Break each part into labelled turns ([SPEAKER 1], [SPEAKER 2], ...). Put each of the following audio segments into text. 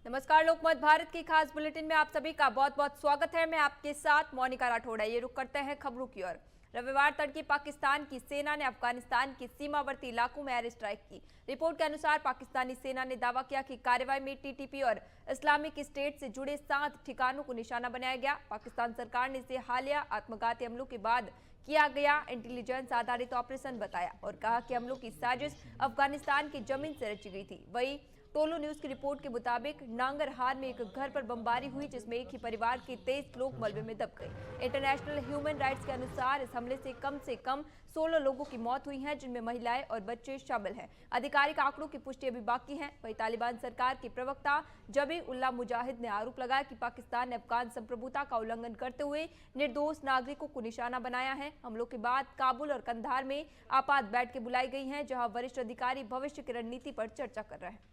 [SPEAKER 1] नमस्कार, लोकमत भारत की खास बुलेटिन में आप सभी का बहुत बहुत स्वागत है। मैं आपके साथ मोनिका राठौड़। ये रुक करते हैं खबरों की ओर। रविवार तड़के पाकिस्तान की सेना ने अफगानिस्तान के सीमावर्ती इलाकों में एयर स्ट्राइक की। रिपोर्ट के अनुसार पाकिस्तानी सेना ने दावा किया कि कार्रवाई में टीटीपी और इस्लामिक स्टेट से जुड़े 7 ठिकानों को निशाना बनाया गया। पाकिस्तान सरकार ने इसे हालिया आत्मघाती हमलों के बाद किया गया इंटेलिजेंस आधारित ऑपरेशन बताया और कहा कि हमलों की साजिश अफगानिस्तान की जमीन से रची गई थी। वहीं टोलो न्यूज की रिपोर्ट के मुताबिक नांगरहार में एक घर पर बमबारी हुई, जिसमें एक ही परिवार के 23 लोग मलबे में दब गए। इंटरनेशनल ह्यूमन राइट्स के अनुसार इस हमले से कम 16 लोगों की मौत हुई है, जिनमें महिलाएं और बच्चे शामिल हैं। आधिकारिक आंकड़ों की पुष्टि अभी बाकी है। वहीं तालिबान सरकार के प्रवक्ता जबीउल्लाह मुजाहिद ने आरोप लगाया कि पाकिस्तान ने अफगान संप्रभुता का उल्लंघन करते हुए निर्दोष नागरिकों को निशाना बनाया है। हमलों के बाद काबुल और कंधार में आपात बैठकें बुलाई गई हैं, जहां वरिष्ठ अधिकारी भविष्य की रणनीति पर चर्चा कर रहे हैं।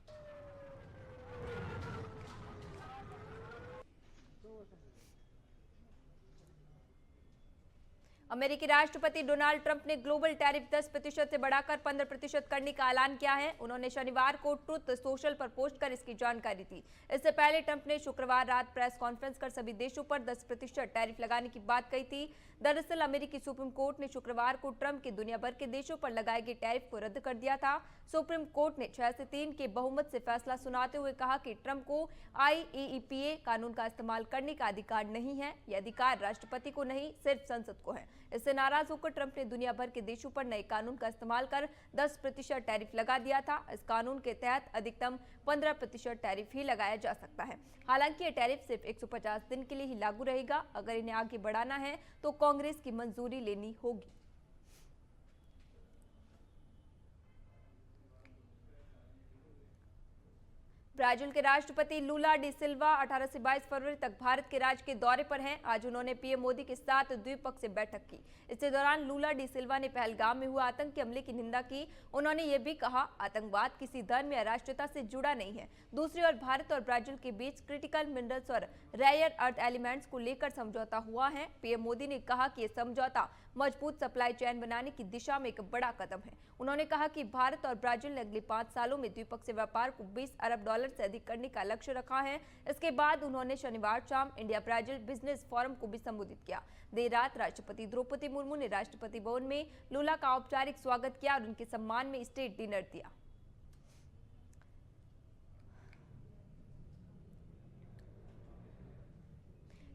[SPEAKER 1] अमेरिकी राष्ट्रपति डोनाल्ड ट्रंप ने ग्लोबल टैरिफ 10% से बढ़ाकर 15% करने का ऐलान किया है। उन्होंने शनिवार को ट्रुथ सोशल पर पोस्ट कर इसकी जानकारी दी। इससे पहले ट्रंप ने शुक्रवार रात प्रेस कॉन्फ्रेंस कर सभी देशों पर 10% टैरिफ लगाने की बात कही थी। दरअसल अमेरिकी सुप्रीम कोर्ट ने शुक्रवार को ट्रंप के दुनिया भर के देशों पर लगाए गए टैरिफ को रद्द कर दिया था। सुप्रीम कोर्ट ने 6 से 3 के बहुमत से फैसला सुनाते हुए कहा कि ट्रंप को IEEPA कानून का इस्तेमाल करने का अधिकार नहीं है। यह अधिकार राष्ट्रपति को नहीं, सिर्फ संसद को है। इससे नाराज होकर ट्रंप ने दुनिया भर के देशों पर नए कानून का इस्तेमाल कर 10% टैरिफ लगा दिया था। इस कानून के तहत अधिकतम 15% टैरिफ ही लगाया जा सकता है। हालांकि यह टैरिफ सिर्फ 150 दिन के लिए ही लागू रहेगा। अगर इन्हें आगे बढ़ाना है तो कांग्रेस की मंजूरी लेनी होगी। ब्राजील के राष्ट्रपति लूला डी सिल्वा 18 से 22 फरवरी तक भारत के राज्य के दौरे पर हैं। आज उन्होंने पीएम मोदी के साथ द्विपक्षीय बैठक की। इसी दौरान लूला डी सिल्वा ने पहलगाम में हुए आतंकी हमले की निंदा की। उन्होंने ये भी कहा, आतंकवाद किसी धर्म या राष्ट्रीयता से जुड़ा नहीं है। दूसरी ओर भारत और ब्राजील के बीच क्रिटिकल मिनरल्स और रेयर अर्थ एलिमेंट्स को लेकर समझौता हुआ है। पीएम मोदी ने कहा कि यह समझौता मजबूत सप्लाई चेन बनाने की दिशा में एक बड़ा कदम है। उन्होंने कहा कि भारत और ब्राजील ने अगले 5 सालों में द्विपक्षीय व्यापार को $20 अरब से अधिक करने का लक्ष्य रखा है। इसके बाद उन्होंने शनिवार शाम इंडिया ब्राजील बिजनेस फोरम को भी संबोधित किया। देर रात राष्ट्रपति द्रौपदी मुर्मू ने राष्ट्रपति भवन में लूला का औपचारिक स्वागत किया और उनके सम्मान में स्टेट डिनर दिया।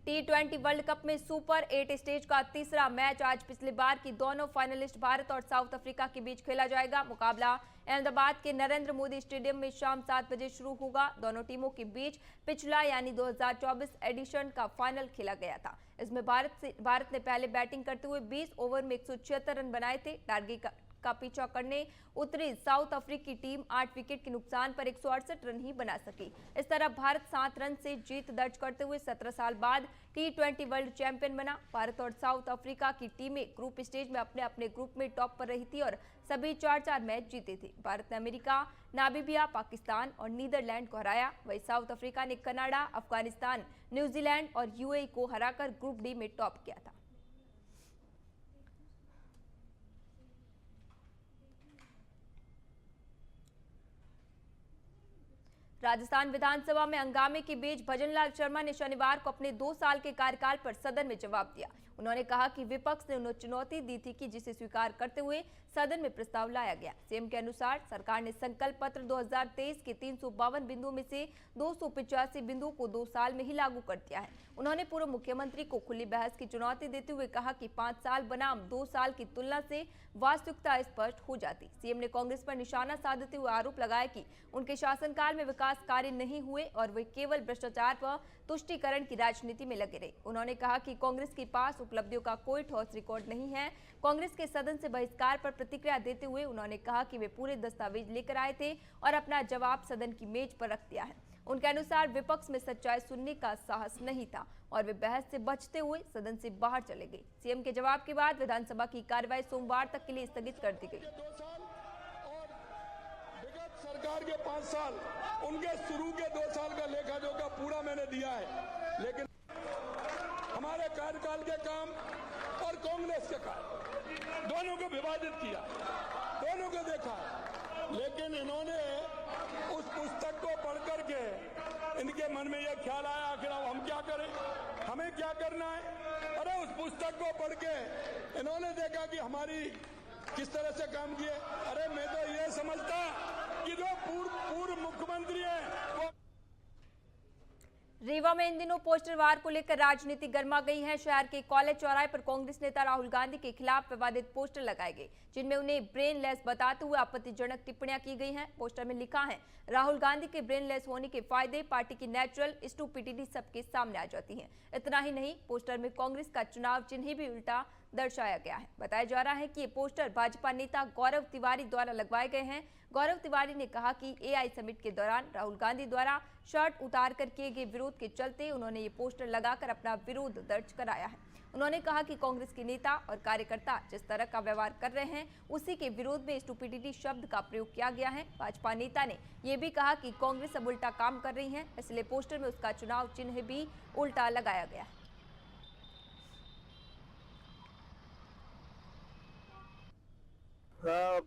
[SPEAKER 1] T20 वर्ल्ड कप में सुपर 8 स्टेज का तीसरा मैच आज पिछली बार की दोनों फाइनलिस्ट भारत और साउथ अफ्रीका के बीच खेला जाएगा। मुकाबला अहमदाबाद के नरेंद्र मोदी स्टेडियम में शाम 7 बजे शुरू होगा। दोनों टीमों के बीच पिछला यानी 2024 एडिशन का फाइनल खेला गया था। इसमें भारत ने पहले बैटिंग करते हुए 20 ओवर में 176 रन बनाए थे। टारगेट का पीछा करने उतरी साउथ अफ्रीकी टीम 8 विकेट के नुकसान पर 168 रन ही बना सकी। इस तरह भारत 7 रन से जीत दर्ज करते हुए 17 साल बाद T20 वर्ल्ड चैंपियन बना। भारत और साउथ अफ्रीका की टीमें ग्रुप स्टेज में अपने अपने ग्रुप में टॉप पर रही थी और सभी 4-4 मैच जीते थे। भारत ने अमेरिका, नामीबिया, पाकिस्तान और नीदरलैंड को हराया। वहीं साउथ अफ्रीका ने कनाडा, अफगानिस्तान, न्यूजीलैंड और UAE को हराकर ग्रुप डी में टॉप किया था। राजस्थान विधानसभा में हंगामे के बीच भजनलाल शर्मा ने शनिवार को अपने 2 साल के कार्यकाल पर सदन में जवाब दिया। उन्होंने कहा कि विपक्ष ने उन्हें चुनौती दी थी कि जिसे स्वीकार करते हुए सदन में प्रस्ताव लाया गया। सीएम के अनुसार सरकार ने संकल्प पत्र 2023 के 352 बिंदुओं में से 285 बिंदुओं को 2 साल में ही लागू कर दिया है। उन्होंने पूर्व मुख्यमंत्री को खुली बहस की चुनौती देते हुए कहा कि 5 साल बनाम 2 साल की तुलना से वास्तविकता स्पष्ट हो जाती। सीएम ने कांग्रेस पर निशाना साधते हुए आरोप लगाया कि उनके शासनकाल में विकास कार्य नहीं हुए और वे केवल भ्रष्टाचार व तुष्टीकरण की राजनीति में लगे रहे। उन्होंने कहा कि कांग्रेस के पास उपलब्धियों का कोई ठोस रिकॉर्ड नहीं है। कांग्रेस के सदन से बहिष्कार पर प्रतिक्रिया देते हुए उन्होंने कहा कि वे पूरे दस्तावेज लेकर आए थे और अपना जवाब सदन की मेज पर रख दिया है। उनके अनुसार विपक्ष में सच्चाई सुनने का साहस नहीं था और वे बहस से बचते हुए सदन से बाहर चले गए। सीएम के जवाब के बाद विधानसभा की कार्यवाही सोमवार तक के लिए स्थगित कर दी गई।
[SPEAKER 2] सरकार के 5 साल, उनके शुरू के 2 साल का लेखा जोखा पूरा मैंने दिया है, लेकिन हमारे कार्यकाल के काम और कांग्रेस के काम दोनों को विभाजित किया, दोनों को देखा। लेकिन इन्होंने उस पुस्तक को पढ़ करके इनके मन में यह ख्याल आया आखिर अब हम क्या करें, हमें क्या करना है। अरे उस पुस्तक को पढ़ के इन्होंने देखा कि हमारी किस तरह से काम किए। अरे मैं तो ये समझता कि जो पूर्व मुख्यमंत्री हैं वो
[SPEAKER 1] रीवा में इन दिनों पोस्टर वार को लेकर राजनीति गर्मा गई है। शहर के कॉलेज चौराहे पर कांग्रेस नेता राहुल गांधी के खिलाफ विवादित पोस्टर लगाए गए, जिनमें उन्हें ब्रेनलेस बताते हुए आपत्तिजनक टिप्पणियां की गई हैं। पोस्टर में लिखा है, राहुल गांधी के ब्रेनलेस होने के फायदे, पार्टी की नेचुरल स्टुपिडिटी सबके सामने आ जाती है। इतना ही नहीं, पोस्टर में कांग्रेस का चुनाव चिन्ह भी उल्टा दर्शाया गया है। बताया जा रहा है कि ये पोस्टर भाजपा नेता गौरव तिवारी द्वारा लगवाए गए हैं। गौरव तिवारी ने कहा कि एआई समिट के दौरान राहुल गांधी द्वारा शर्ट उतारकर किए गए विरोध के चलते उन्होंने ये पोस्टर लगाकर अपना विरोध दर्ज कराया है। उन्होंने कहा कि कांग्रेस के नेता और कार्यकर्ता जिस तरह का व्यवहार कर रहे हैं, उसी के विरोध में स्टुपिडिटी शब्द का प्रयोग किया गया है। भाजपा नेता ने यह भी कहा कि कांग्रेस अब उल्टा काम कर रही है, इसलिए पोस्टर में उसका चुनाव चिन्ह भी उल्टा लगाया गया है।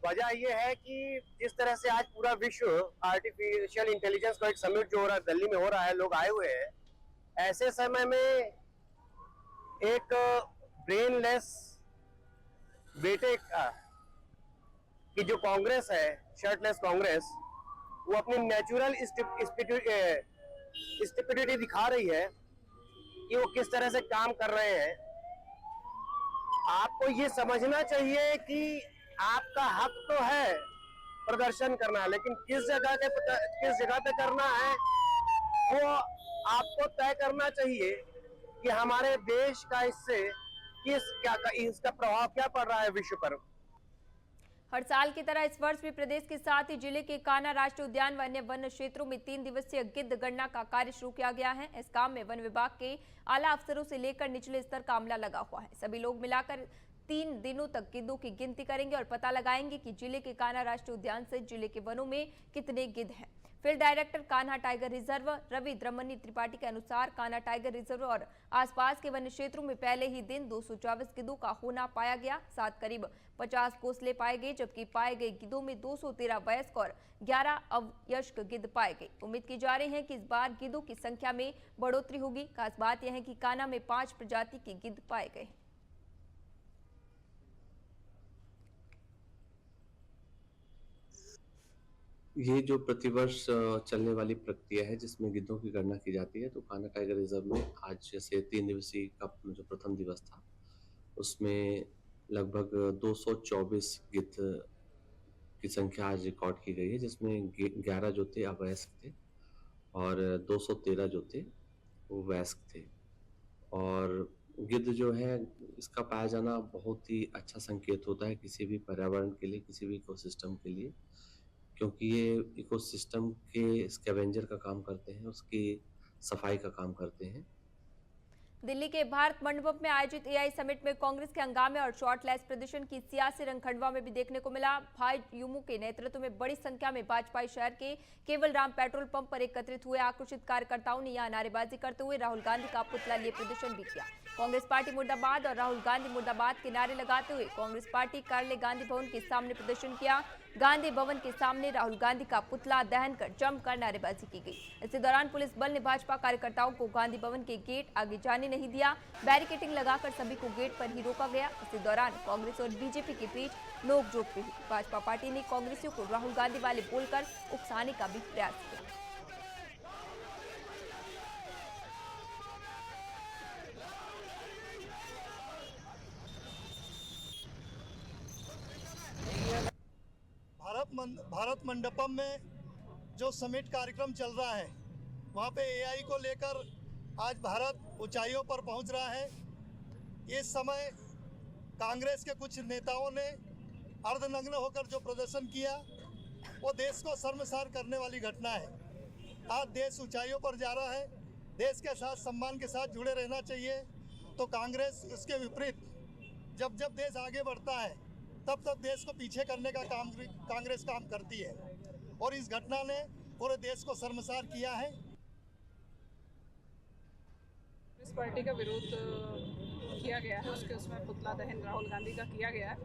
[SPEAKER 3] वजह यह है कि जिस तरह से आज पूरा विश्व आर्टिफिशियल इंटेलिजेंस का एक समिट जो हो रहा है, दिल्ली में हो रहा है, लोग आए हुए हैं, ऐसे समय में एक ब्रेनलेस बेटे की जो कांग्रेस है, शर्टलेस कांग्रेस, वो अपनी नेचुरल स्टुपिडिटी दिखा रही है कि वो किस तरह से काम कर रहे हैं। आपको ये समझना चाहिए कि आपका हक तो है प्रदर्शन करना, लेकिन किस जगह पे करना है वो आपको तय करना चाहिए कि हमारे देश का इसका प्रभाव क्या पड़ रहा है विश्व पर।
[SPEAKER 1] हर साल की तरह इस वर्ष भी प्रदेश के साथ ही जिले के कान्हा राष्ट्रीय उद्यान व अन्य वन क्षेत्रों में 3 दिवसीय गिद्ध गणना का कार्य शुरू किया गया है। इस काम में वन विभाग के आला अफसरों से लेकर निचले स्तर का अमला लगा हुआ है। सभी लोग मिलाकर 3 दिनों तक गिद्धों की गिनती करेंगे और पता लगाएंगे कि जिले के कान्हा राष्ट्रीय उद्यान से जिले के वनों में कितने गिद्ध हैं। Field director Kanha tiger reserve Ravi Dramani Tripathi के अनुसार कान्हा टाइगर रिजर्व और आसपास के वन्य क्षेत्रों में पहले ही दिन 224 गिद्धों का होना पाया गया। साथ करीब 50 घोंसले पाए गए, जबकि पाए गए गिद्धों में 213 वयस्क और 11 अवयस्क गिद्ध पाए गए। उम्मीद की जा रही है कि इस बार गिद्धों की संख्या में बढ़ोतरी होगी। खास बात यह है कि कान्हा में 5 प्रजाति के गिद्ध पाए गए।
[SPEAKER 4] ये जो प्रतिवर्ष चलने वाली प्रक्रिया है जिसमें गिद्धों की गणना की जाती है, तो कान्हा टाइगर रिजर्व में आज जैसे 3 दिवसीय का जो प्रथम दिवस था, उसमें लगभग 224 गिद्ध की संख्या आज रिकॉर्ड की गई है, जिसमें 11 जो थे अवयस्क थे और 213 जो थे वो वयस्क थे। और गिद्ध जो है, इसका पाया जाना बहुत ही अच्छा संकेत होता है किसी भी पर्यावरण के लिए, किसी भी इकोसिस्टम के लिए, क्योंकि ये इकोसिस्टम के स्कैवेंजर का काम करते हैं, उसकी सफाई का काम करते हैं।
[SPEAKER 1] दिल्ली के भारत मंडपम में आयोजित एआई समिट में कांग्रेस के हंगामे और शॉर्टलेस प्रदर्शन की सियासी रंग खंडवा में भी देखने को मिला। भाई यूमू के नेतृत्व में बड़ी संख्या में भाजपाई शहर के केवल राम पेट्रोल पंप पर एकत्रित हुए। आक्रोशित कार्यकर्ताओं ने यहां नारेबाजी करते हुए राहुल गांधी का पुतला लिए प्रदर्शन भी किया। कांग्रेस पार्टी मुर्दाबाद और राहुल गांधी मुर्दाबाद के नारे लगाते हुए कांग्रेस पार्टी कार्यालय गांधी भवन के सामने प्रदर्शन किया। गांधी भवन के सामने राहुल गांधी का पुतला दहन कर जमकर नारेबाजी की गई। इसी दौरान पुलिस बल ने भाजपा कार्यकर्ताओं को गांधी भवन के गेट आगे जाने नहीं दिया। बैरिकेडिंग लगाकर सभी को गेट पर ही रोका गया। इसी दौरान कांग्रेस और बीजेपी के बीच नोकझोंक भी हुई। भाजपा पार्टी ने कांग्रेसियों को राहुल गांधी वाले बोलकर उकसाने का भी प्रयास किया।
[SPEAKER 5] भारत मंडपम में जो समिट कार्यक्रम चल रहा है, वहाँ पे एआई को लेकर आज भारत ऊंचाइयों पर पहुँच रहा है। इस समय कांग्रेस के कुछ नेताओं ने अर्धनग्न होकर जो प्रदर्शन किया, वो देश को शर्मसार करने वाली घटना है। आज देश ऊंचाइयों पर जा रहा है, देश के साथ सम्मान के साथ जुड़े रहना चाहिए। तो कांग्रेस उसके विपरीत जब जब देश आगे बढ़ता है, तब तब देश को पीछे करने का काम कांग्रेस काम करती है, और इस घटना ने पूरे देश को शर्मसार किया है।
[SPEAKER 6] कांग्रेस पार्टी का विरोध किया गया है, उसमें पुतला दहन राहुल गांधी का किया गया है।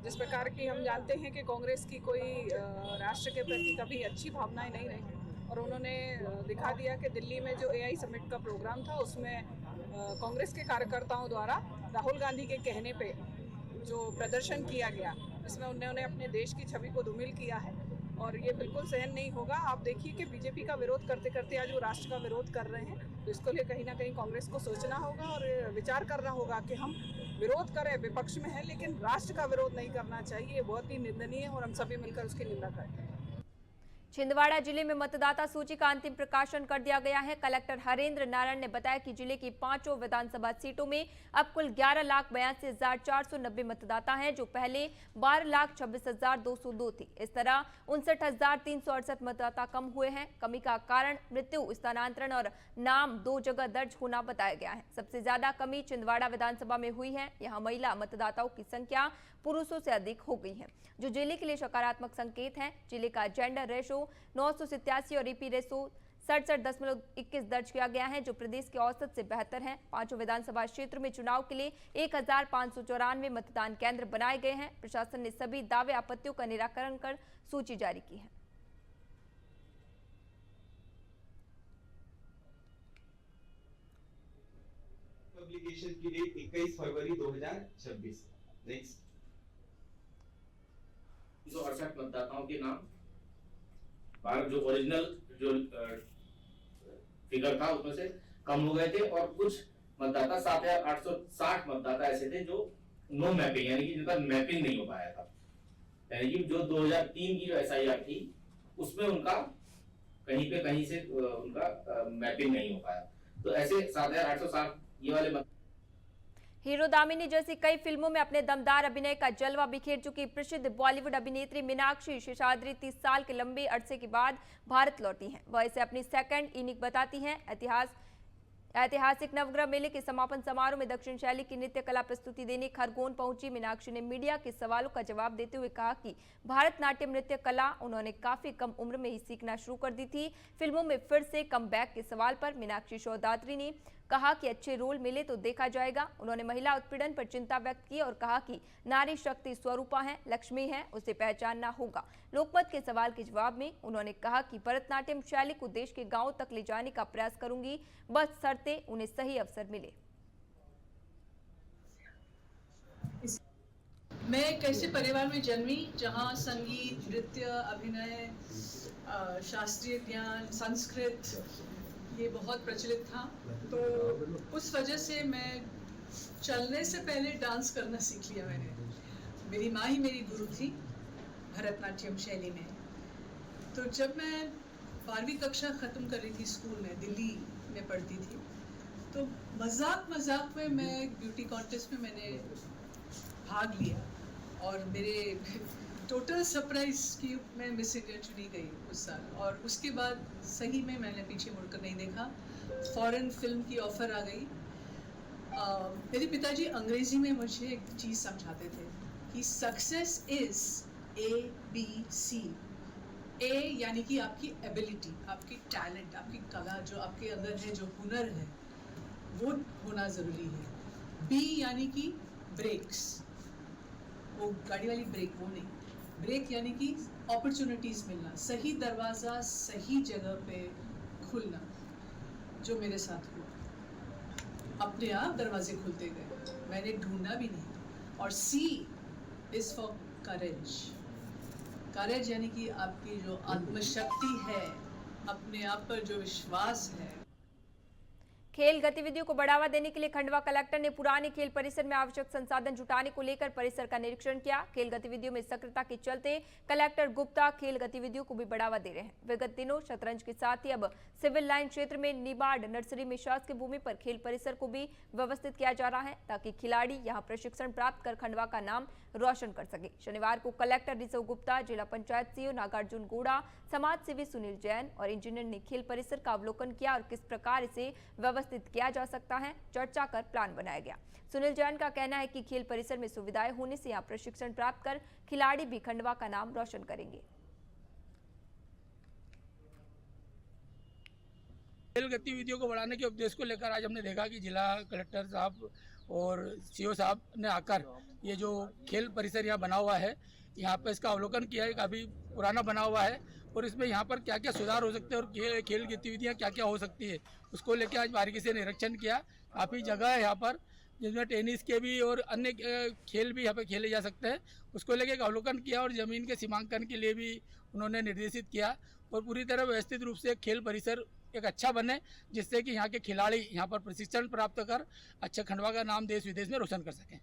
[SPEAKER 6] जिस प्रकार की हम जानते हैं कि कांग्रेस की कोई राष्ट्र के प्रति कभी अच्छी भावनाएं नहीं रही, और उन्होंने दिखा दिया कि दिल्ली में जो AI समिट का प्रोग्राम था उसमें कांग्रेस के कार्यकर्ताओं द्वारा राहुल गांधी के कहने पे जो प्रदर्शन किया गया, इसमें उन्होंने अपने देश की छवि को धूमिल किया है और ये बिल्कुल सहन नहीं होगा। आप देखिए कि बीजेपी का विरोध करते करते आज वो राष्ट्र का विरोध कर रहे हैं, तो इसको लिए कहीं ना कहीं कांग्रेस को सोचना होगा और विचार करना होगा कि हम विरोध करें, विपक्ष में है, लेकिन राष्ट्र का विरोध नहीं करना चाहिए। ये बहुत ही निंदनीय है और हम सभी मिलकर उसकी निंदा करें।
[SPEAKER 1] छिंदवाड़ा जिले में मतदाता सूची का अंतिम प्रकाशन कर दिया गया है। कलेक्टर हरेंद्र नारायण ने बताया कि जिले की 5 विधानसभा सीटों में अब कुल 11,82,490 मतदाता हैं, जो पहले 12,26,202 थी। इस तरह 59,368 मतदाता कम हुए हैं। कमी का कारण मृत्यु, स्थानांतरण और नाम 2 जगह दर्ज होना बताया गया है। सबसे ज्यादा कमी छिंदवाड़ा विधानसभा में हुई है। यहाँ महिला मतदाताओं की संख्या पुरुषों से अधिक हो गई है, जो जिले के लिए सकारात्मक संकेत है। जिले का जेंडर रेशो 987 और ईपी रेशो 67.21 दर्ज किया गया है, जो प्रदेश के औसत से बेहतर है। 5 विधानसभा क्षेत्र में चुनाव के लिए 1,594 मतदान केंद्र बनाए गए हैं। प्रशासन ने सभी दावे आपत्तियों का निराकरण कर सूची जारी की है।
[SPEAKER 7] पब्लिकेशन की डेट 21 फरवरी 2026। नेक्स्ट
[SPEAKER 8] 368 मतदाताओं के नाम बाहर जो ओरिजिनल जो फिगर था उसमें से कम हो गए थे और कुछ मतदाता 7,860 मतदाता ऐसे थे जो नो मैपिंग यानी कि जिनका मैपिंग नहीं हो पाया था, यानी कि जो 2003 की जो SIR थी उसमें उनका कहीं से उनका मैपिंग नहीं हो पाया। तो ऐसे 7,860 ये वाले
[SPEAKER 1] हीरो दामिनी जैसी कई फिल्मों में अपने दमदार अभिनय का जलवा बिखेर चुकी प्रसिद्ध बॉलीवुड अभिनेत्री मीनाक्षी शेषाद्री 30 साल के लंबे अरसे के बाद भारत लौटी हैं। वह इसे अपनी सेकंड इनिंग बताती हैं। ऐतिहासिक नवग्रह मेले के समापन समारोह में दक्षिण शैली की नृत्य कला प्रस्तुति देने खरगोन पहुंची मीनाक्षी ने मीडिया के सवालों का जवाब देते हुए कहा कि भारतनाट्यम नृत्य कला उन्होंने काफी कम उम्र में ही सीखना शुरू कर दी थी। फिल्मों में फिर से कम बैक के सवाल पर मीनाक्षी शेषाद्री ने कहा कि अच्छे रोल मिले तो देखा जाएगा। उन्होंने महिला उत्पीड़न पर चिंता व्यक्त की और कहा कि नारी शक्ति स्वरूपा है, लक्ष्मी है, उसे पहचानना होगा। लोकमत के सवाल के जवाब में उन्होंने कहा कि भरतनाट्यम शैली को देश के गांवों तक ले जाने का प्रयास करूंगी, बस शर्ते उन्हें सही अवसर मिले।
[SPEAKER 9] मैं एक ऐसे परिवार में जन्मी जहां संगीत, नृत्य, अभिनय, शास्त्रीय ज्ञान, संस्कृत ये बहुत प्रचलित था। तो उस वजह से मैं चलने से पहले डांस करना सीख लिया मैंने। मेरी माँ ही मेरी गुरु थी भरतनाट्यम शैली में। तो जब मैं 12वीं कक्षा ख़त्म कर रही थी स्कूल में, दिल्ली में पढ़ती थी, तो मजाक में मैं ब्यूटी कॉन्टेस्ट में मैंने भाग लिया और मेरे टोटल सरप्राइज की मैं मिस इंडिया चुनी गई उस साल। और उसके बाद सही में मैंने पीछे मुड़कर नहीं देखा। फॉरेन फिल्म की ऑफ़र आ गई। मेरे पिताजी अंग्रेज़ी में मुझे एक चीज़ समझाते थे कि सक्सेस इज़ ABC। ए यानी कि आपकी एबिलिटी, आपकी टैलेंट, आपकी कला जो आपके अंदर है, जो हुनर है, वो होना ज़रूरी है। बी यानी कि ब्रेक्स, वो गाड़ी वाली ब्रेक वो नहीं। ब्रेक यानी कि अपॉर्चुनिटीज़ मिलना, सही दरवाज़ा सही जगह पे खुलना, जो मेरे साथ हुआ। अपने आप दरवाजे खुलते गए, मैंने ढूंढना भी नहीं। और C इज़ फॉर करेज। करेज यानी कि आपकी जो आत्मशक्ति है, अपने आप पर जो विश्वास है।
[SPEAKER 1] खेल गतिविधियों को बढ़ावा देने के लिए खंडवा कलेक्टर ने पुराने खेल परिसर में आवश्यक संसाधन जुटाने को लेकर परिसर का निरीक्षण किया। खेल गतिविधियों में सक्रियता के चलते कलेक्टर गुप्ता खेल गतिविधियों को भी बढ़ावा दे रहे हैं। विगत दिनों शतरंज के साथ ही अब सिविल लाइन क्षेत्र में निबाड़ नर्सरी में शासकीय भूमि पर खेल परिसर को भी व्यवस्थित किया जा रहा है, ताकि खिलाड़ी यहां प्रशिक्षण प्राप्त कर खंडवा का नाम रोशन कर सके। शनिवार को कलेक्टर ऋषभ गुप्ता, जिला पंचायत सीईओ नागार्जुन गौड़ा, समाज सेवी सुनील जैन और इंजीनियर ने खेल परिसर का अवलोकन किया और किस प्रकार इसे व्यवस्थित किया जा सकता है चर्चा कर प्लान बनाया गया। सुनील जैन का कहना है कि खेल परिसर में सुविधाएं होने से यहाँ प्रशिक्षण प्राप्त कर खिलाड़ी भी खंडवा का नाम रोशन करेंगे।
[SPEAKER 10] खेल गतिविधियों को बढ़ाने के उद्देश्य को लेकर आज हमने देखा कि जिला कलेक्टर साहब और सीईओ साहब ने आकर ये जो खेल परिसर यहाँ बना हुआ है, यहाँ पर इसका अवलोकन किया है, काफ़ी पुराना बना हुआ है और इसमें यहाँ पर क्या क्या सुधार हो सकते हैं और खेल गतिविधियाँ क्या क्या हो सकती है उसको लेकर आज बारीकी से निरीक्षण किया। काफ़ी जगह है यहाँ पर जिसमें टेनिस के भी और अन्य खेल भी यहाँ पे खेले जा सकते हैं, उसको लेकर एक अवलोकन किया और ज़मीन के सीमांकन के लिए भी उन्होंने निर्देशित किया और पूरी तरह व्यवस्थित रूप से खेल परिसर एक अच्छा बने जिससे कि यहाँ के खिलाड़ी यहाँ पर प्रशिक्षण प्राप्त कर अच्छा खंडवा का नाम देश विदेश में रोशन कर सकें।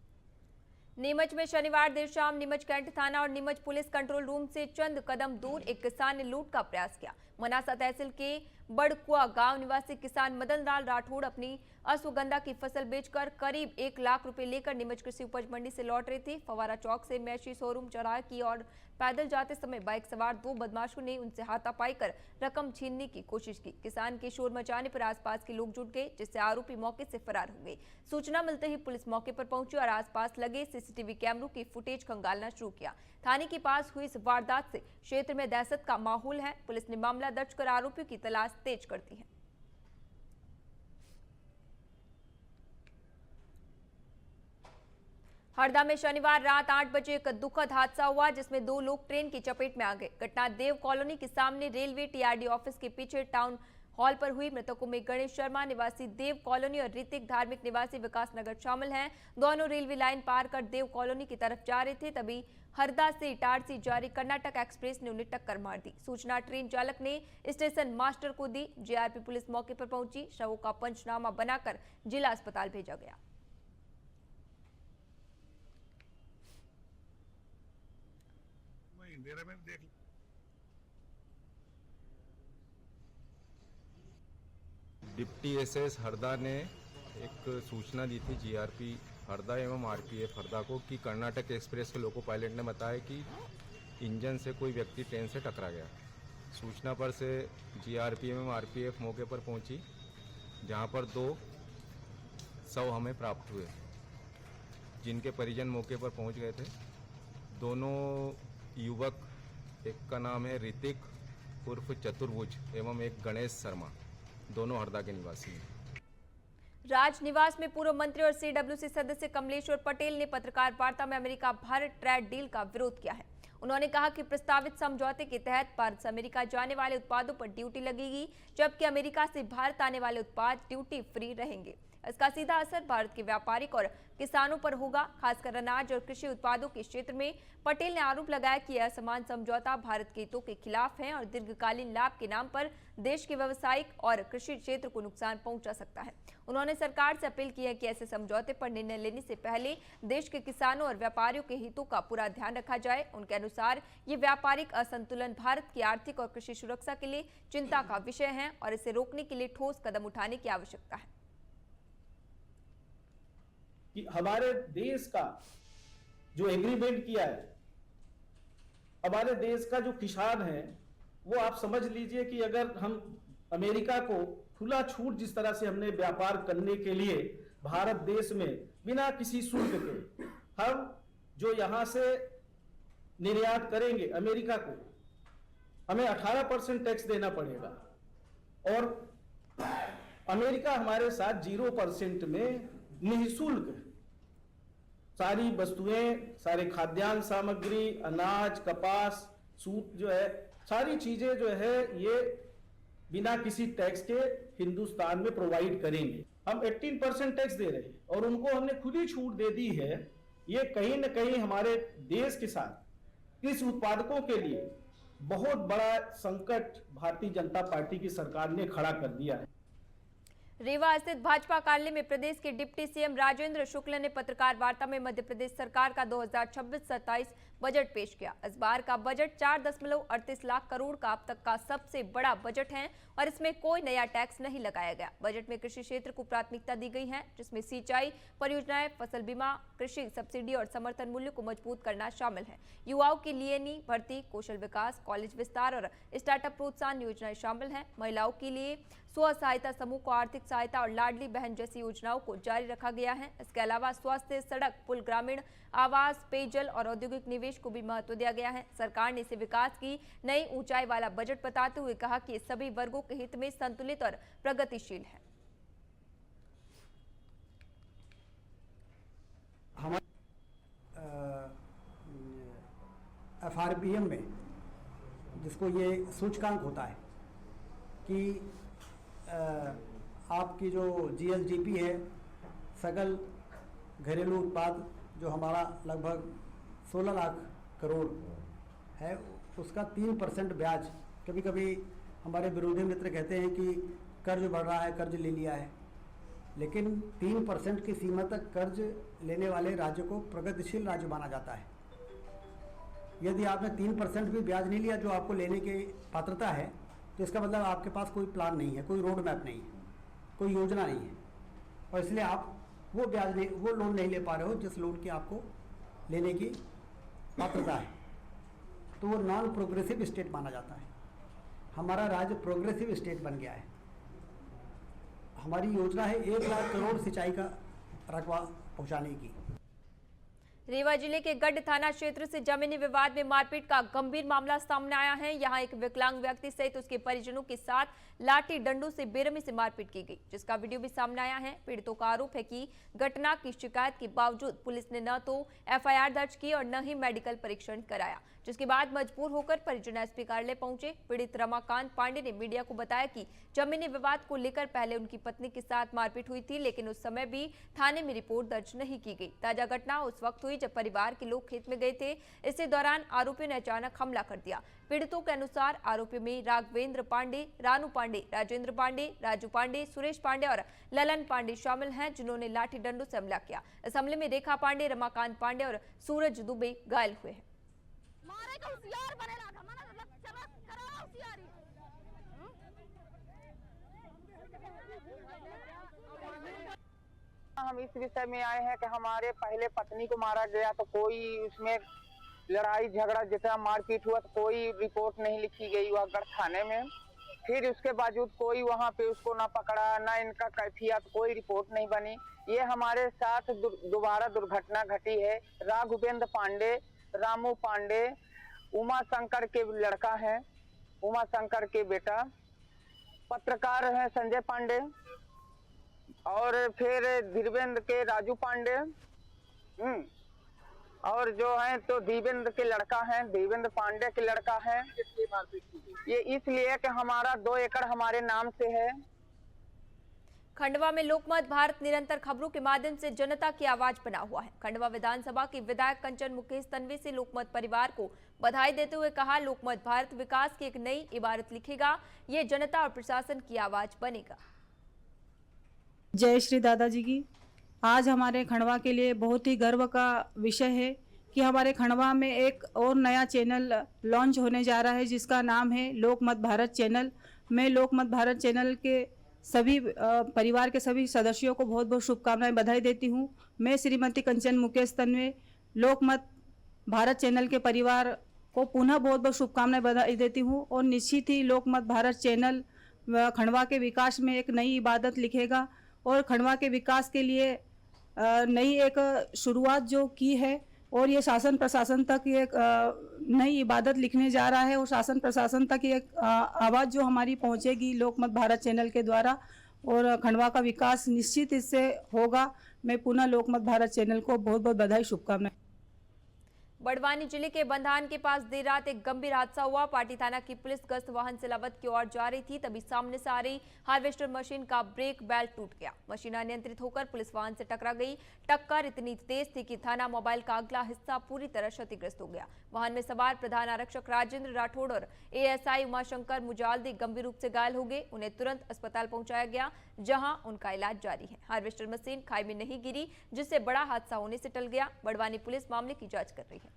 [SPEAKER 1] नीमच में शनिवार देर शाम नीमच कैंट थाना और नीमच पुलिस कंट्रोल रूम से चंद कदम दूर एक किसान ने लूट का प्रयास किया। मनासा तहसील के बड़कुआ गांव निवासी किसान मदन लाल राठौड़ अपनी अश्वगंधा की फसल बेचकर करीब 1 लाख रुपए लेकर नीमच कृषि उपज मंडी से लौट रहे थे। फवारा चौक से मैशी शोरूम चौराहे की और पैदल जाते समय बाइक सवार 2 बदमाशों ने उनसे हाथापाई कर रकम छीनने की कोशिश की। किसान के शोर मचाने पर आसपास के लोग जुट गए, जिससे आरोपी मौके से फरार हो गए। सूचना मिलते ही पुलिस मौके पर पहुंची और आसपास लगे सीसीटीवी कैमरों की फुटेज खंगालना शुरू किया। थाने के पास हुई इस वारदात से क्षेत्र में दहशत का माहौल है। पुलिस ने मामला दर्ज कर आरोपियों की तलाश तेज कर दी है। हरदा में शनिवार रात 8 बजे एक दुखद हादसा हुआ जिसमें 2 लोग ट्रेन की चपेट में आ गए। घटना देव कॉलोनी के सामने रेलवे टीआरडी ऑफिस के पीछे टाउन हॉल पर हुई। मृतकों में गणेश शर्मा निवासी देव कॉलोनी और ऋतिक धार्मिक निवासी विकास नगर शामिल हैं। दोनों रेलवे लाइन पार कर देव कॉलोनी की तरफ जा रहे थे, तभी हरदा से इटारसी जारी कर्नाटक एक्सप्रेस ने उन्हें टक्कर मार दी। सूचना ट्रेन चालक ने स्टेशन मास्टर को दी। जीआरपी पुलिस मौके पर पहुंची। शवों का पंचनामा बनाकर जिला अस्पताल भेजा गया।
[SPEAKER 11] डिप्टी एसएस हरदा ने एक सूचना दी थी जीआरपी हरदा एवं आरपीएफ हरदा को कि कर्नाटक एक्सप्रेस के लोको पायलट ने बताया कि इंजन से कोई व्यक्ति ट्रेन से टकरा गया। सूचना पर से जीआरपी एवं आरपीएफ मौके पर पहुंची, जहां पर 2 शव हमें प्राप्त हुए, जिनके परिजन मौके पर पहुंच गए थे। दोनों युवक, एक का नाम है ऋतिक उर्फ चतुर्भुज एवं एक गणेश शर्मा, दोनों हरदा के निवासी हैं।
[SPEAKER 1] राजनिवास में पूर्व मंत्री और सीडब्ल्यूसी सदस्य कमलेश्वर पटेल ने पत्रकार वार्ता में अमेरिका भारत ट्रेड डील का विरोध किया है। उन्होंने कहा कि प्रस्तावित समझौते के तहत भारत से अमेरिका जाने वाले उत्पादों पर ड्यूटी लगेगी, जबकि अमेरिका से भारत आने वाले उत्पाद ड्यूटी फ्री रहेंगे। इसका सीधा असर भारत के व्यापारिक और किसानों पर होगा, खासकर अनाज और कृषि उत्पादों के क्षेत्र में। पटेल ने आरोप लगाया कि यह असमान समझौता भारत के हितों के खिलाफ है और दीर्घकालीन लाभ के नाम पर देश के व्यावसायिक और कृषि क्षेत्र को नुकसान पहुंचा सकता है। उन्होंने सरकार से अपील की है कि ऐसे समझौते पर निर्णय लेने से पहले देश के किसानों और व्यापारियों के हितों का पूरा ध्यान रखा जाए। उनके अनुसार ये व्यापारिक असंतुलन भारत की आर्थिक और कृषि सुरक्षा के लिए चिंता का विषय है और इसे रोकने के लिए ठोस कदम उठाने की आवश्यकता है।
[SPEAKER 12] कि हमारे देश का जो एग्रीमेंट किया है, हमारे देश का जो किसान है, वो आप समझ लीजिए कि अगर हम अमेरिका को खुला छूट जिस तरह से हमने व्यापार करने के लिए भारत देश में बिना किसी शुल्क के हम जो यहां से निर्यात करेंगे अमेरिका को, हमें 18% टैक्स देना पड़ेगा और अमेरिका हमारे साथ 0% में निःशुल्क सारी वस्तुएं, सारे खाद्यान्न सामग्री, अनाज, कपास, सूत जो है, सारी चीजें जो है ये बिना किसी टैक्स के हिंदुस्तान में प्रोवाइड करेंगे। हम 18% टैक्स दे रहे हैं और उनको हमने खुद ही छूट दे दी है। ये कहीं न कहीं हमारे देश के साथ कृषि उत्पादकों के लिए बहुत बड़ा संकट भारतीय जनता पार्टी की सरकार ने खड़ा कर दिया है।
[SPEAKER 1] रीवा स्थित भाजपा कार्यालय में प्रदेश के डिप्टी सीएम राजेंद्र शुक्ल ने पत्रकार वार्ता में मध्य प्रदेश सरकार का 2026-27 बजट पेश किया। इस बार का बजट 4.38 लाख करोड़ का अब तक का सबसे बड़ा बजट है और इसमें कोई नया टैक्स नहीं लगाया गया। बजट में कृषि क्षेत्र को प्राथमिकता दी गई है, जिसमें सिंचाई परियोजनाएं, फसल बीमा, कृषि सब्सिडी और समर्थन मूल्य को मजबूत करना शामिल है। युवाओं के लिए नई भर्ती, कौशल विकास, कॉलेज विस्तार और स्टार्टअप प्रोत्साहन योजनाएं शामिल हैं। महिलाओं के लिए स्व सहायता समूह को आर्थिक सहायता और लाडली बहन जैसी योजनाओं को जारी रखा गया है। इसके अलावा स्वास्थ्य, सड़क, पुल, ग्रामीण आवास, पेयजल और औद्योगिक निवेश को भी महत्व दिया गया है। सरकार ने इसे विकास की नई ऊंचाई वाला बजट बताते हुए कहा कि सभी वर्गों के हित में संतुलित और प्रगतिशील है।
[SPEAKER 13] FRPM में, जिसको ये सूचकांक होता है कि आपकी जो GSDP है, सकल घरेलू उत्पाद, जो हमारा लगभग 16 लाख करोड़ है, उसका 3% ब्याज, कभी कभी हमारे विरोधी मित्र कहते हैं कि कर्ज बढ़ रहा है, कर्ज ले लिया है, लेकिन 3% की सीमा तक कर्ज लेने वाले राज्य को प्रगतिशील राज्य माना जाता है। यदि आपने 3% भी ब्याज नहीं लिया जो आपको लेने की पात्रता है, तो इसका मतलब आपके पास कोई प्लान नहीं है, कोई रोड मैप नहीं है, कोई योजना नहीं है, और इसलिए आप वो ब्याज नहीं, वो लोन नहीं ले पा रहे हो जिस लोन की आपको लेने की पात्रता है, तो वो नॉन प्रोग्रेसिव स्टेट माना जाता है। हमारा राज्य प्रोग्रेसिव स्टेट बन गया है। हमारी योजना है 1 लाख करोड़ सिंचाई का रकबा पहुंचाने की।
[SPEAKER 1] रीवा जिले के गढ़ थाना क्षेत्र से जमीनी विवाद में मारपीट का गंभीर मामला सामने आया है। यहां एक विकलांग व्यक्ति सहित उसके परिजनों के साथ लाठी डंडों से बेरहमी से मारपीट की गई, जिसका वीडियो भी सामने आया है। पीड़ितों का आरोप है कि घटना की शिकायत के बावजूद पुलिस ने न तो FIR दर्ज की और न ही मेडिकल परीक्षण कराया, जिसके बाद मजबूर होकर परिजन SP कार्यालय पहुंचे। पीड़ित रमाकांत पांडे ने मीडिया को बताया कि जमीनी विवाद को लेकर पहले उनकी पत्नी के साथ मारपीट हुई थी, लेकिन उस समय भी थाने में रिपोर्ट दर्ज नहीं की गई। ताजा घटना उस वक्त हुई जब परिवार के लोग खेत में गए थे। इसी दौरान आरोपियों ने अचानक हमला कर दिया। पीड़ितों के अनुसार आरोपियों में राघवेंद्र पांडे, रानू पांडे, राजेंद्र पांडे, राजू पांडे, सुरेश पांडे और ललन पांडे शामिल हैं, जिन्होंने लाठी डंडों से हमला किया। इस हमले में रेखा पांडे, रमाकांत पांडे और सूरज दुबे घायल हुए हैं।
[SPEAKER 14] हम इस विषय में आए हैं कि हमारे पहले पत्नी को मारा गया तो कोई उसमें लड़ाई झगड़ा जितना मारपीट हुआ तो कोई रिपोर्ट नहीं लिखी गई वह गढ़ थाने में। फिर उसके बावजूद कोई वहां पे उसको ना पकड़ा, ना इनका कैफियत कोई रिपोर्ट नहीं बनी। ये हमारे साथ दोबारा दुर्घटना घटी है। राघवेंद्र पांडे, रामू पांडे, उमा शंकर के लड़का है, उमा शंकर के बेटा, पत्रकार है संजय पांडे, और फिर धीरेन्द्र के राजू पांडे, और जो है तो देवेंद्र के लड़का है, देवेंद्र पांडे के लड़का है। ये इसलिए कि हमारा 2 एकड़ हमारे नाम से है।
[SPEAKER 1] खंडवा में लोकमत भारत निरंतर खबरों के माध्यम से जनता की आवाज बना हुआ है। खंडवा विधानसभा की विधायक कंचन मुकेश तन्वी से लोकमत परिवार को बधाई देते हुए कहा, लोकमत भारत विकास की एक नई इबारत लिखेगा, ये जनता और प्रशासन की आवाज बनेगा।
[SPEAKER 15] जय श्री दादाजी की। आज हमारे खंडवा के लिए बहुत ही गर्व का विषय है कि हमारे खंडवा में एक और नया चैनल लॉन्च होने जा रहा है, जिसका नाम है लोकमत भारत चैनल। मैं लोकमत भारत चैनल के सभी परिवार के सभी सदस्यों को बहुत बहुत शुभकामनाएं, बधाई देती हूं। मैं श्रीमती कंचन मुकेश तन्वी लोकमत भारत चैनल के परिवार को पुनः बहुत बहुत शुभकामनाएं, बधाई देती हूं, और निश्चित ही लोकमत भारत चैनल खंडवा के विकास में एक नई इबादत लिखेगा और खंडवा के विकास के लिए नई एक शुरुआत जो की है, और ये शासन प्रशासन तक एक नई इबादत लिखने जा रहा है, और शासन प्रशासन तक एक आवाज़ जो हमारी पहुंचेगी लोकमत भारत चैनल के द्वारा, और खंडवा का विकास निश्चित इससे होगा। मैं पुनः लोकमत भारत चैनल को बहुत बहुत बधाई, शुभकामनाएं।
[SPEAKER 1] बड़वानी जिले के बंधान के पास देर रात एक गंभीर हादसा हुआ। पाटी थाना की पुलिस गश्त वाहन सिलावत की ओर जा रही थी, तभी सामने से आ रही हार्वेस्टर मशीन का ब्रेक बेल्ट टूट गया। मशीन अनियंत्रित होकर पुलिस वाहन से टकरा गई। टक्कर इतनी तेज थी कि थाना मोबाइल का अगला हिस्सा पूरी तरह क्षतिग्रस्त हो गया। वाहन में सवार प्रधान आरक्षक राजेंद्र राठौड़ और ASI उमाशंकर मुजाल्दी गंभीर रूप से घायल हो गए। उन्हें तुरंत अस्पताल पहुंचाया गया, जहां उनका इलाज जारी है। हार्वेस्टर मशीन खाई में नहीं गिरी, जिससे बड़ा हादसा होने से टल गया। बड़वानी पुलिस मामले की जांच कर रही है।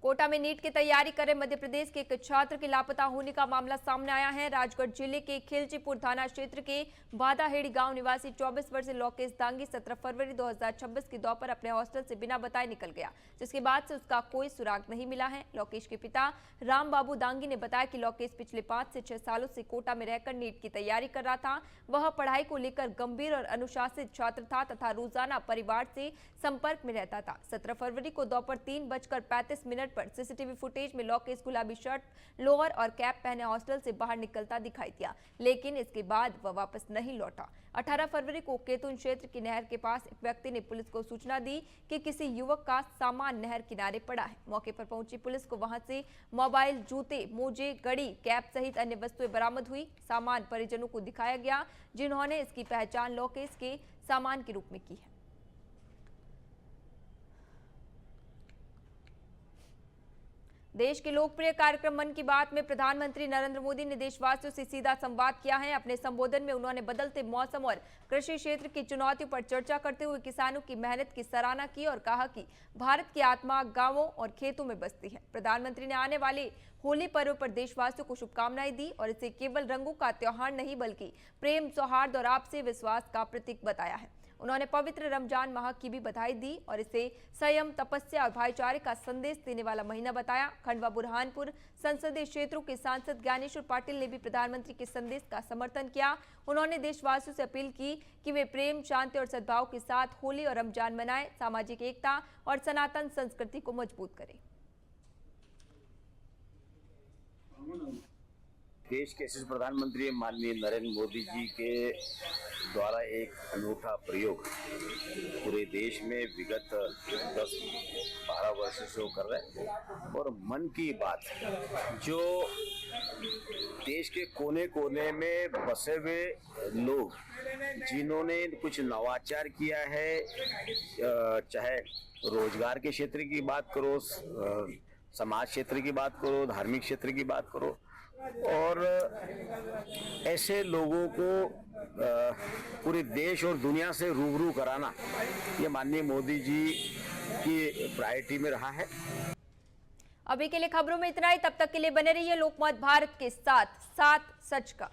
[SPEAKER 1] कोटा में नीट की तैयारी कर रहे मध्य प्रदेश के एक छात्र के लापता होने का मामला सामने आया है। राजगढ़ जिले के खिलचीपुर थाना क्षेत्र के बादाहेड़ी गांव निवासी 24 वर्षीय लोकेश दांगी 17 फरवरी 2026 की दोपहर अपने हॉस्टल से बिना बताए निकल गया, जिसके बाद से उसका कोई सुराग नहीं मिला है। लोकेश के पिता राम बाबू दांगी ने बताया कि लोकेश पिछले 5 से 6 सालों से कोटा में रहकर नीट की तैयारी कर रहा था। वह पढ़ाई को लेकर गंभीर और अनुशासित छात्र था तथा रोजाना परिवार से संपर्क में रहता था। 17 फरवरी को दोपहर 3:35 पर सीसीटीवी फुटेज में लोकेश गुलाबी शर्ट, लोअर और कैप पहने हॉस्टल से बाहर निकलता दिखाई दिया, लेकिन इसके बाद वह वापस नहीं लौटा। 18 फरवरी को केतुन क्षेत्र की नहर के पास एक व्यक्ति ने पुलिस को सूचना दी कि किसी युवक का सामान नहर किनारे पड़ा है। मौके पर पहुंची पुलिस को वहां से मोबाइल, जूते, मोजे, घड़ी, कैप सहित अन्य वस्तुएं बरामद हुई। सामान परिजनों को दिखाया गया, जिन्होंने इसकी पहचान लोकेश के सामान के रूप में की है। देश के लोकप्रिय कार्यक्रम मन की बात में प्रधानमंत्री नरेंद्र मोदी ने देशवासियों से सीधा संवाद किया है। अपने संबोधन में उन्होंने बदलते मौसम और कृषि क्षेत्र की चुनौतियों पर चर्चा करते हुए किसानों की मेहनत की सराहना की और कहा कि भारत की आत्मा गांवों और खेतों में बसती है। प्रधानमंत्री ने आने वाले होली पर्व पर देशवासियों को शुभकामनाएं दी और इसे केवल रंगों का त्योहार नहीं बल्कि प्रेम, सौहार्द और आपसी विश्वास का प्रतीक बताया है। उन्होंने पवित्र रमजान माह की भी बधाई दी और इसे संयम, तपस्या और भाईचारे का संदेश देने वाला महीना बताया। खंडवा बुरहानपुर संसदीय क्षेत्रों के सांसद ज्ञानेश्वर पाटिल ने भी प्रधानमंत्री के संदेश का समर्थन किया। उन्होंने देशवासियों से अपील की कि वे प्रेम, शांति और सद्भाव के साथ होली और रमजान मनाएं, सामाजिक एकता और सनातन संस्कृति को मजबूत करें।
[SPEAKER 16] देश के यशस्वी प्रधानमंत्री माननीय नरेंद्र मोदी जी के द्वारा एक अनूठा प्रयोग पूरे देश में विगत 10-12 वर्षों से वो कर रहे हैं और मन की बात जो देश के कोने कोने में बसे हुए लोग जिन्होंने कुछ नवाचार किया है, चाहे रोजगार के क्षेत्र की बात करो, समाज क्षेत्र की बात करो, धार्मिक क्षेत्र की बात करो, और ऐसे लोगों को पूरे देश और दुनिया से रूबरू कराना ये माननीय मोदी जी की प्रायोरिटी में रहा है।
[SPEAKER 1] अभी के लिए खबरों में इतना ही। तब तक के लिए बने रहिए लोकमत भारत के साथ सच का।